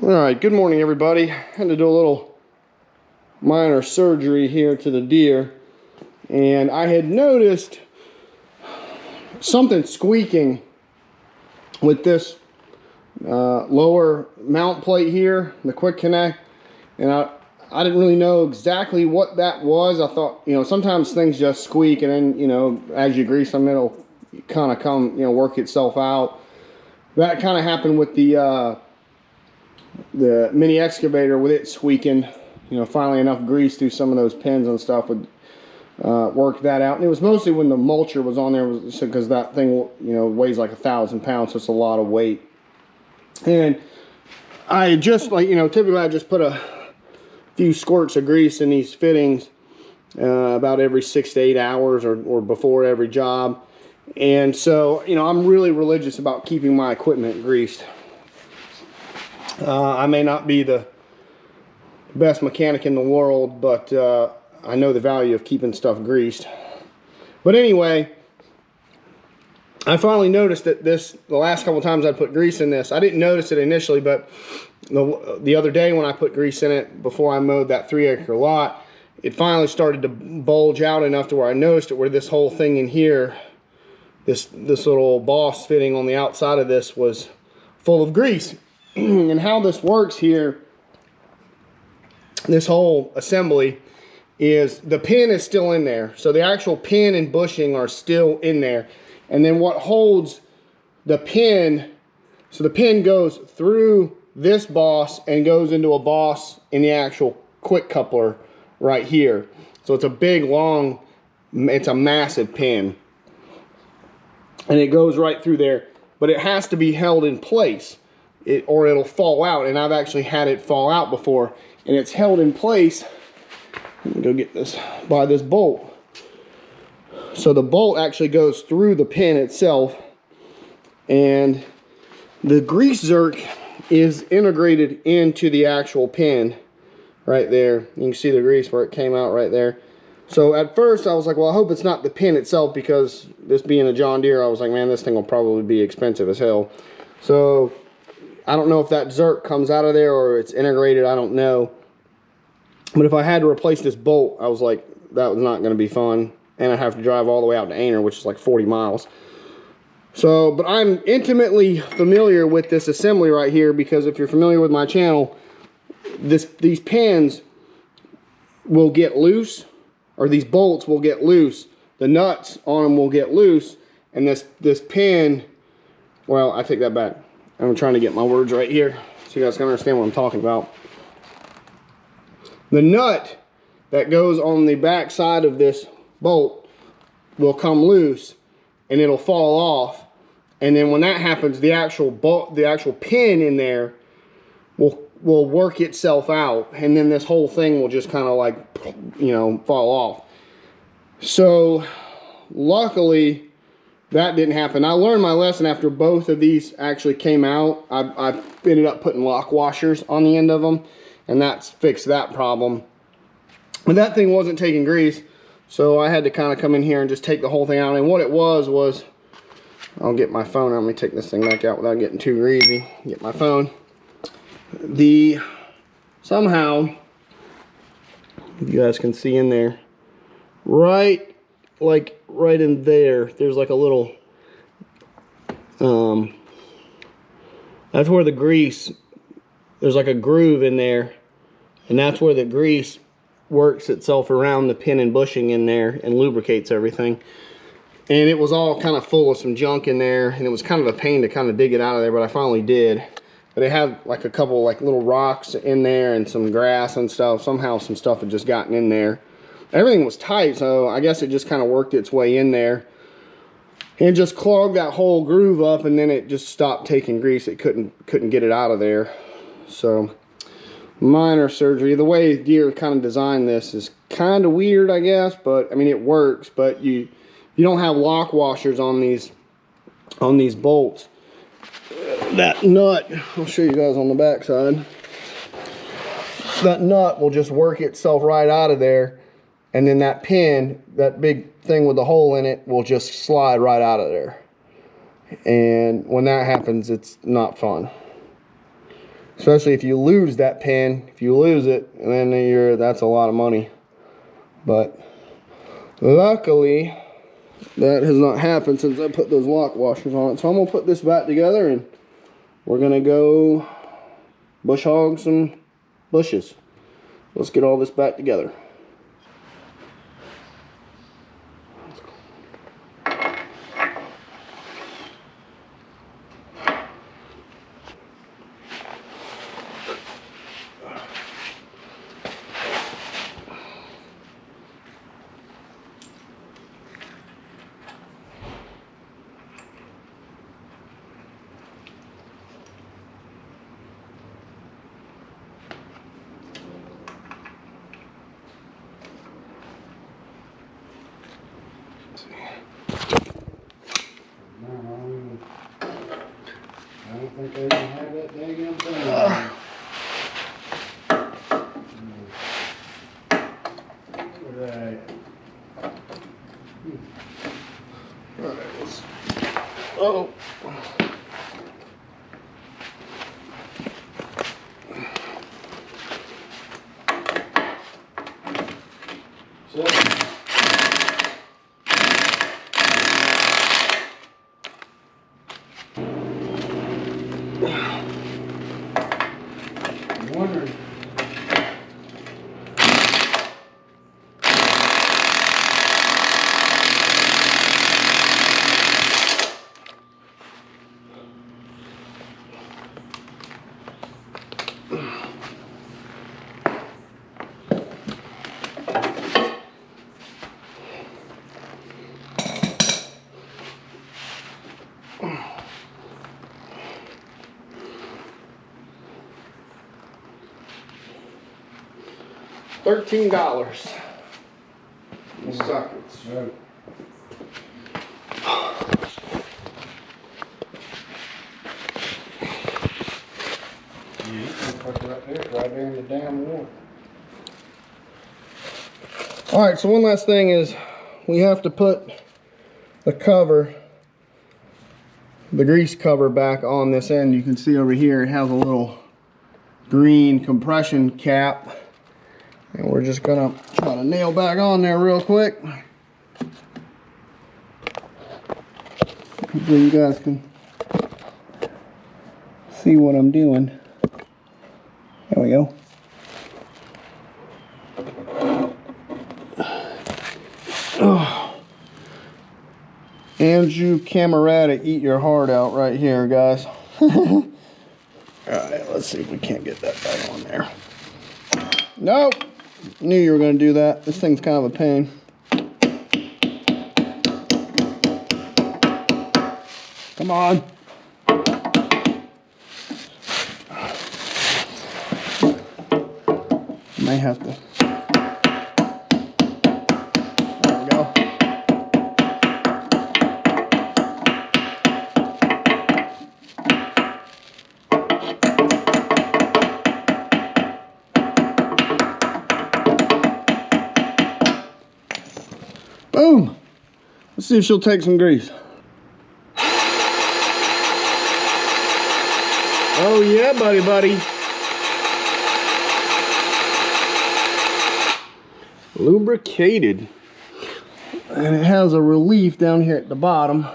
All right, good morning everybody. Had to do a little minor surgery here to the Deere, and I had noticed something squeaking with this lower mount plate here, the quick connect, and I didn't really know exactly what that was. I thought, sometimes things just squeak, and then, as you grease them, it'll kind of come, work itself out. That kind of happened with the mini excavator, with it squeaking. Finally enough grease through some of those pins and stuff would work that out. And it was mostly when the mulcher was on there, because that thing weighs like 1,000 pounds, so it's a lot of weight. And I just typically I just put a few squirts of grease in these fittings about every 6 to 8 hours or before every job. And so I'm really religious about keeping my equipment greased. I may not be the best mechanic in the world, but I know the value of keeping stuff greased. But anyway, I finally noticed that the last couple times I put grease in this, I didn't notice it initially, but the other day when I put grease in it before I mowed that 3-acre lot, it finally started to bulge out enough to where I noticed it, where this whole thing in here, this little boss fitting on the outside of this, was full of grease. And how this works here, this whole assembly, is the pin is still in there. So the actual pin and bushing are still in there. And then what holds the pin, so the pin goes through this boss and goes into a boss in the actual quick coupler right here. So it's a big, long, it's a massive pin. And it goes right through there, but it has to be held in place, or it'll fall out. And I've actually had it fall out before, and it's held in place. Let me go get this by this bolt. So the bolt actually goes through the pin itself, and the grease zerk is integrated into the actual pin right there. You can see the grease where it came out right there. So at first I was like, well, I hope it's not the pin itself, because this being a John Deere, I was like, man, this thing will probably be expensive as hell. So I don't know if that zerk comes out of there or it's integrated, I don't know. But if I had to replace this bolt, I was like, that was not going to be fun. And I have to drive all the way out to Acre, which is like 40 miles. So, but I'm intimately familiar with this assembly right here, because if you're familiar with my channel, these pins will get loose, or these bolts will get loose. The nuts on them will get loose, and this pin, well, I take that back. I'm trying to get my words right here so you guys can understand what I'm talking about. The nut that goes on the back side of this bolt will come loose, and it'll fall off. And then when that happens, the actual pin in there will work itself out, and then this whole thing will just kind of like, fall off. So luckily that didn't happen. I learned my lesson after both of these actually came out. I ended up putting lock washers on the end of them, and that's fixed that problem. But that thing wasn't taking grease, so I had to kind of come in here and just take the whole thing out. And what it was, I'll get my phone. Let me take this thing back out without getting too greasy. Get my phone. Somehow, if you guys can see in there, right in there, there's like a little, that's where the grease, there's like a groove in there, and that's where the grease works itself around the pin and bushing in there and lubricates everything. And it was all kind of full of some junk in there, and it was kind of a pain to kind of dig it out of there, but I finally did. But it had like a couple like little rocks in there and some grass and stuff. Somehow some stuff had just gotten in there. Everything was tight, so I guess it just kind of worked its way in there and just clogged that whole groove up, and then it just stopped taking grease. It couldn't get it out of there. So minor surgery. The way Deere kind of designed this is kind of weird, I guess, but I mean it works. But you don't have lock washers on these bolts. That nut, I'll show you guys on the back side. That nut will just work itself right out of there, and then that pin, that big thing with the hole in it, will just slide right out of there. And when that happens, it's not fun. especially if you lose that pin. If you lose it, and then that's a lot of money. But luckily, that has not happened since I put those lock washers on it. So I'm gonna put this back together and we're gonna go bush hog some bushes. Let's get all this back together. I don't think they even have that daggone thing. Right. Alright, let's. Oh. So, I'm wondering. $13. You suckers. Right. Yeah, you can put it right there in the damn water. Alright, so one last thing is we have to put the cover, the grease cover back on this end. You can see over here it has a little green compression cap. And we're just gonna try to nail back on there real quick. Hopefully you guys can see what I'm doing. There we go. Oh. Andrew Camerata, eat your heart out right here, guys. Alright, let's see if we can't get that back on there. Nope. Knew you were going to do that. This thing's kind of a pain. Come on. May have to. There we go. Boom. Let's see if she'll take some grease. Oh yeah, buddy. Lubricated. And it has a relief down here at the bottom.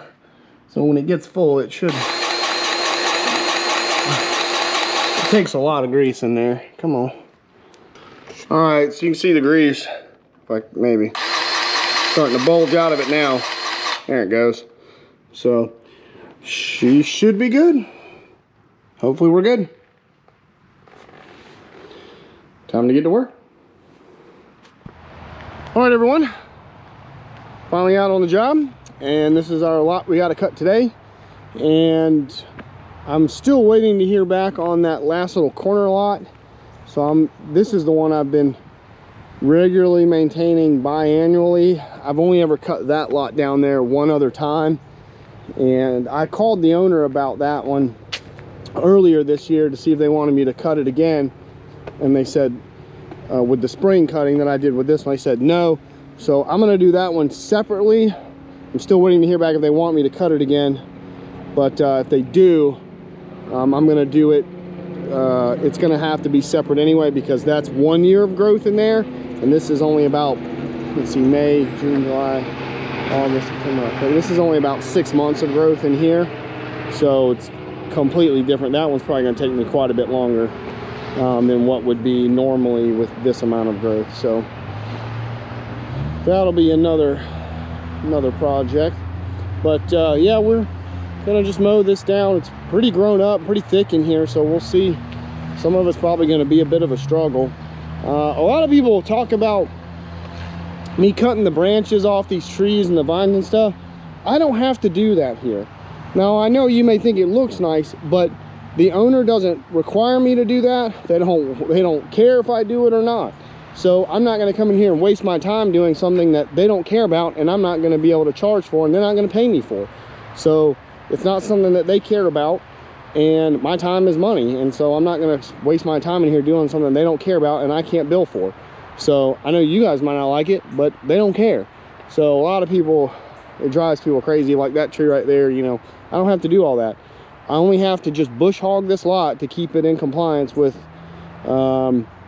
So when it gets full, it should. It takes a lot of grease in there. Come on. Alright, so you can see the grease. Like maybe. Starting to bulge out of it now. There it goes. So she should be good. Hopefully we're good. Time to get to work. All right, everyone. Finally out on the job, and this is our lot we got to cut today. And I'm still waiting to hear back on that last little corner lot. So this is the one I've been regularly maintaining biannually. I've only ever cut that lot down there one other time, and I called the owner about that one earlier this year to see if they wanted me to cut it again, and they said with the spring cutting that I did with this one, I said no. So I'm going to do that one separately. I'm still waiting to hear back if they want me to cut it again, but if they do, I'm going to do it it's going to have to be separate anyway, because that's 1 year of growth in there, and this is only about, let's see, May, June, July, August, September, October. This is only about 6 months of growth in here, so it's completely different. That one's probably going to take me quite a bit longer than what would be normally with this amount of growth. So that'll be another project. But yeah, we're gonna just mow this down. It's pretty grown up, pretty thick in here, so we'll see. Some of it's probably going to be a bit of a struggle. A lot of people talk about me cutting the branches off these trees and the vines and stuff. I don't have to do that here. Now, I know you may think it looks nice, but the owner doesn't require me to do that. They don't care if I do it or not. So I'm not going to come in here and waste my time doing something that they don't care about, and I'm not going to be able to charge for, and they're not going to pay me for. So it's not something that they care about, and my time is money, and so I'm not going to waste my time in here doing something they don't care about and I can't bill for. So I know you guys might not like it, but they don't care. So a lot of people, it drives people crazy. Like that tree right there, you know, I don't have to do all that. I only have to just bush hog this lot to keep it in compliance with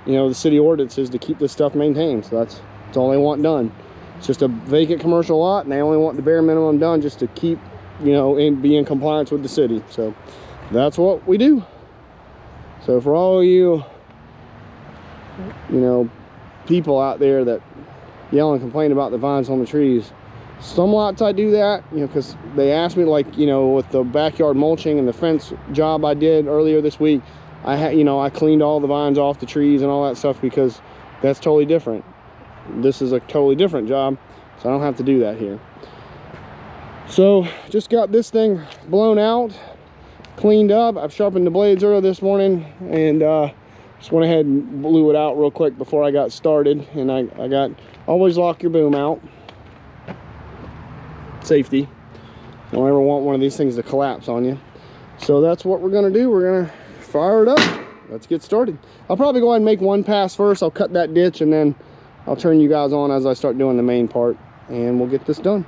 you know, the city ordinances to keep this stuff maintained. So that's all they want done. It's just a vacant commercial lot, and they only want the bare minimum done just to keep, you know, be in compliance with the city. So that's what we do. So for all you know, people out there that yell and complain about the vines on the trees, some lots I do that, you know, because they asked me, like, you know, with the backyard mulching and the fence job I did earlier this week, you know, I cleaned all the vines off the trees and all that stuff, because that's totally different. This is a totally different job, so I don't have to do that here. So just got this thing blown out, cleaned up. I've sharpened the blades earlier this morning, and just went ahead and blew it out real quick before I got started. And I got, always lock your boom out, safety. Don't ever want one of these things to collapse on you. So that's what we're gonna do. We're gonna fire it up. Let's get started. I'll probably go ahead and make one pass first. I'll cut that ditch, and then I'll turn you guys on as I start doing the main part, and we'll get this done.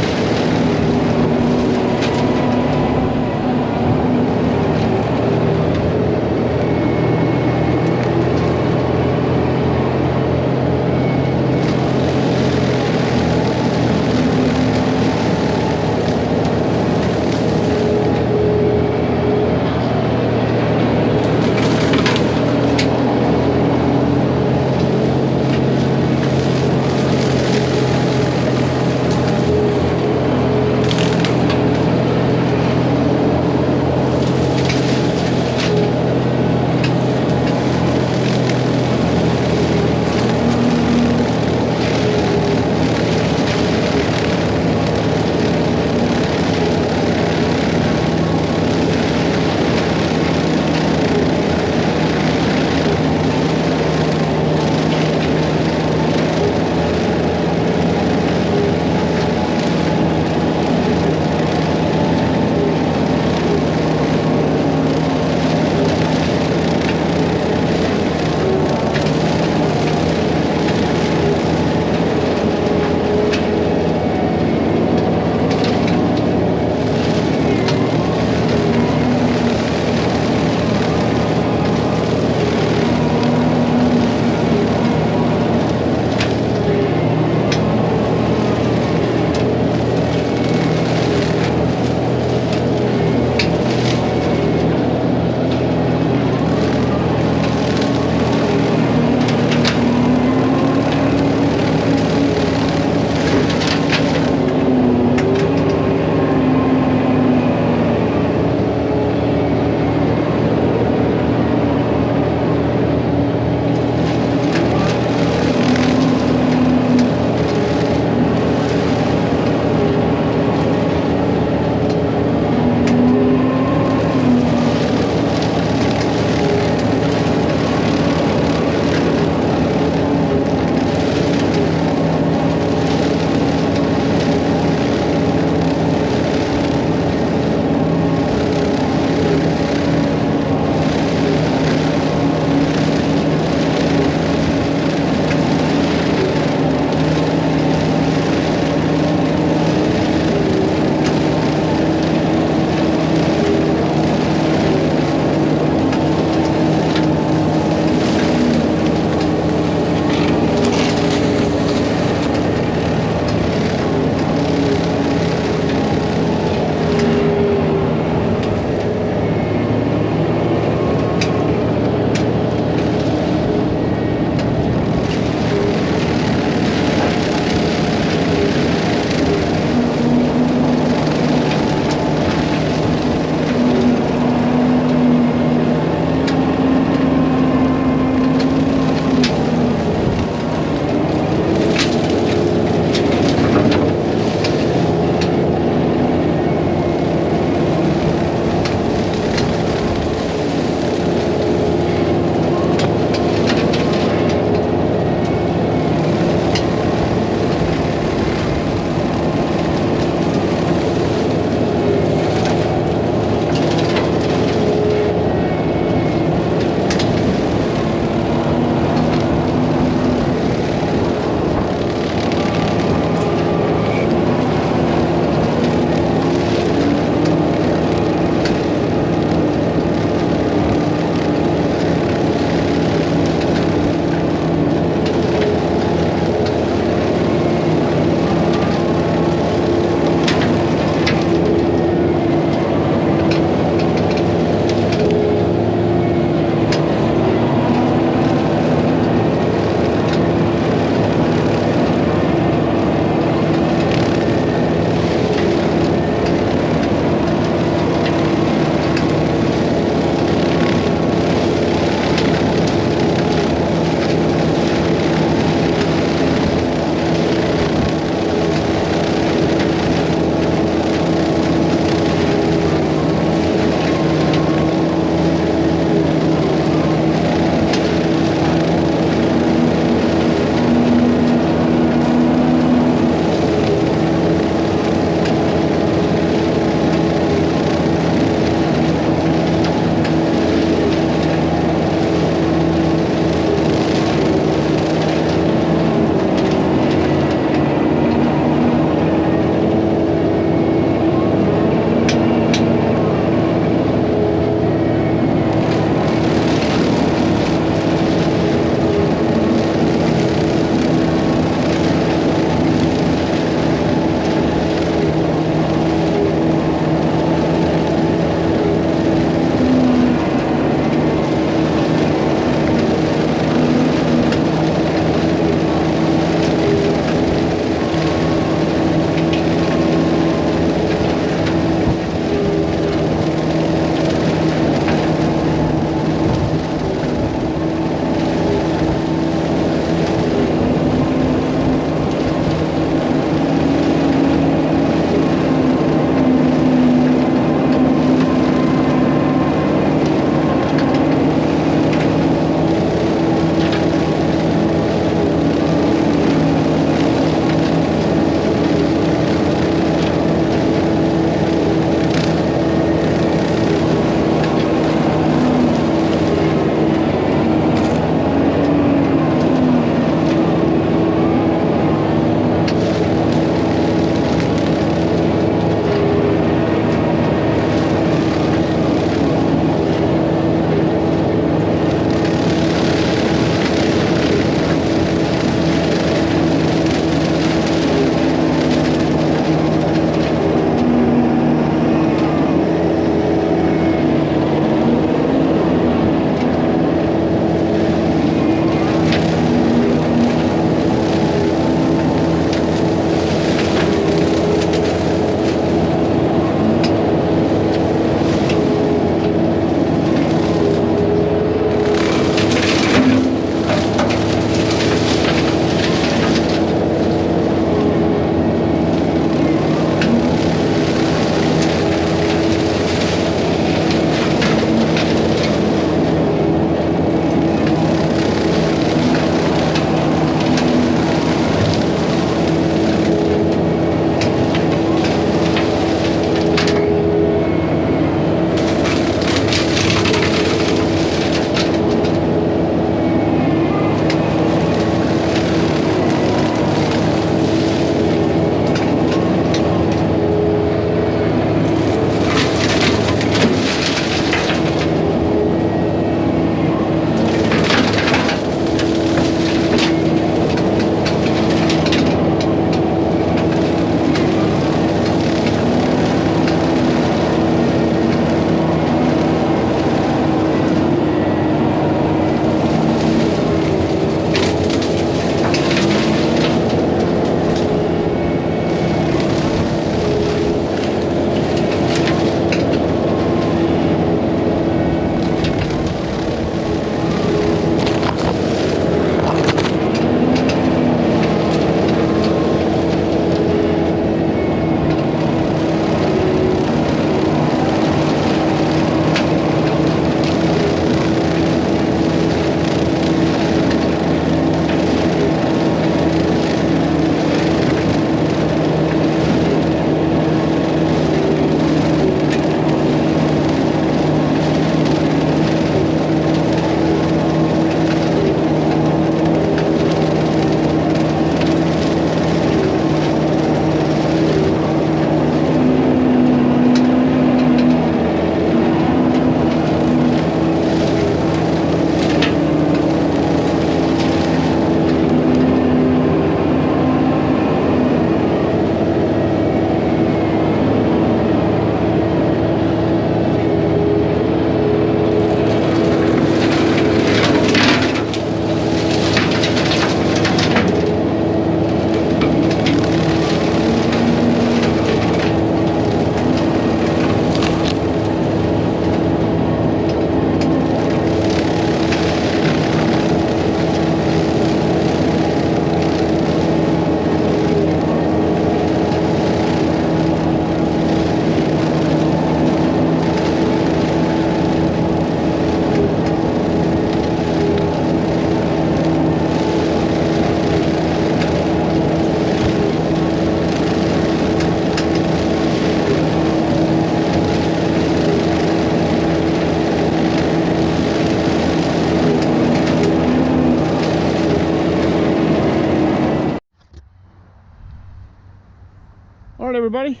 everybody.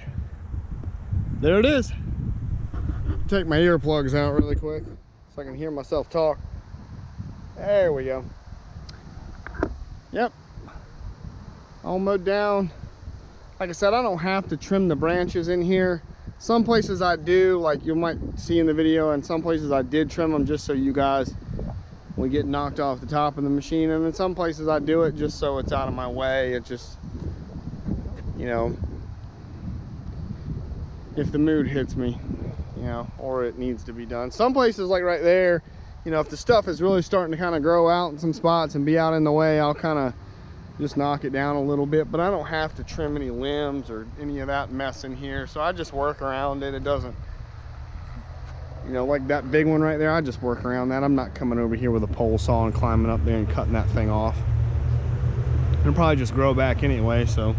There it is. Take my earplugs out really quick so I can hear myself talk. There we go. Yep. All mowed down. Like I said, I don't have to trim the branches in here. Some places I do, like you might see in the video, and some places I did trim them just so you guys will get knocked off the top of the machine. And in some places I do it just so it's out of my way. It just, you know, if the mood hits me, you know, or it needs to be done. Some places, like right there, you know, if the stuff is really starting to kind of grow out in some spots and be out in the way, I'll kind of just knock it down a little bit, but I don't have to trim any limbs or any of that mess in here. So I just work around it. It doesn't, you know, like that big one right there, I just work around that. I'm not coming over here with a pole saw and climbing up there and cutting that thing off. It'll probably just grow back anyway. So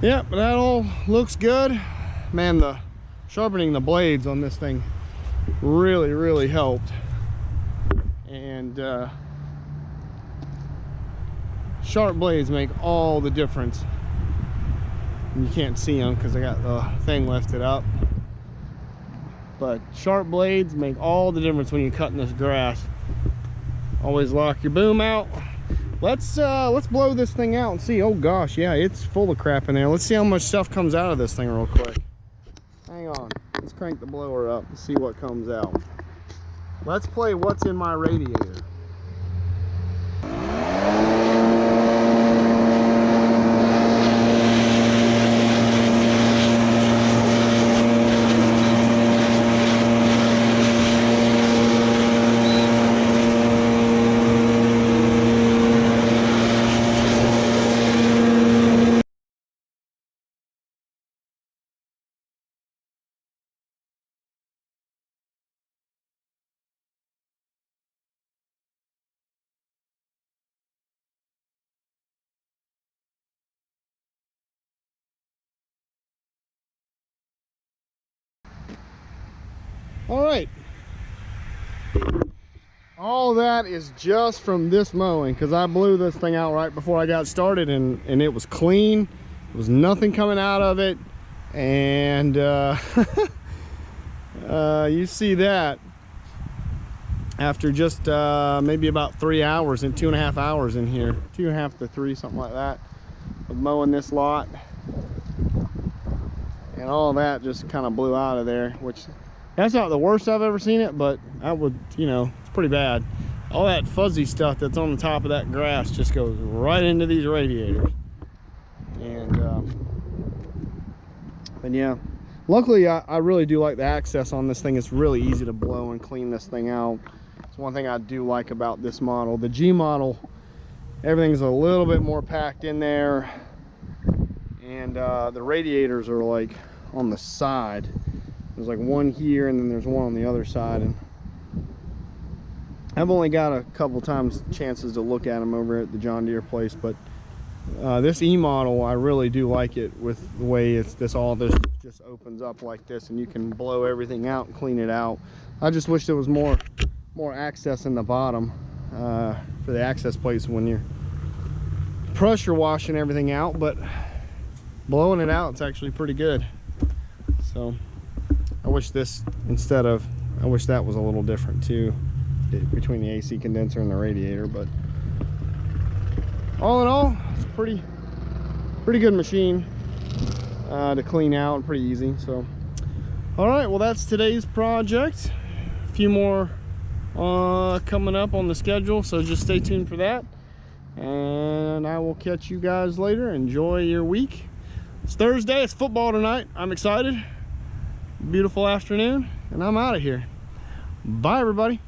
yeah, but that all looks good. Man, the sharpening the blades on this thing really helped. And sharp blades make all the difference. And you can't see them because I got the thing lifted up, but sharp blades make all the difference when you're cutting this grass. Always lock your boom out. Let's blow this thing out and see. Oh gosh, yeah, it's full of crap in there. Let's see how much stuff comes out of this thing real quick. Hang on, let's crank the blower up and see what comes out. Let's play what's in my radiator. All right, all that is just from this mowing, because I blew this thing out right before I got started, and it was clean. There was nothing coming out of it, and you see that after just maybe about 3 hours and 2.5 hours in here, 2.5 to 3, something like that, of mowing this lot, and all that just kind of blew out of there, which that's not the worst I've ever seen it, but I would, you know, it's pretty bad. All that fuzzy stuff that's on the top of that grass just goes right into these radiators. And yeah, luckily I really do like the access on this thing. It's really easy to blow and clean this thing out. It's one thing I do like about this model. The G model, everything's a little bit more packed in there, and the radiators are like on the side. There's like one here, and then there's one on the other side, and I've only got a couple times chances to look at them over at the John Deere place, but this E model, I really do like it with the way it's this just opens up like this, and you can blow everything out and clean it out. I just wish there was more access in the bottom for the access plates when you're pressure washing everything out, but blowing it out, it's actually pretty good. So I wish this, I wish that was a little different too, between the AC condenser and the radiator. But all in all, it's a pretty good machine to clean out, and pretty easy. So all right, well, that's today's project. A few more coming up on the schedule, so just stay tuned for that, and I will catch you guys later. Enjoy your week. It's Thursday, it's football tonight. I'm excited. Beautiful afternoon, and I'm out of here. Bye, everybody.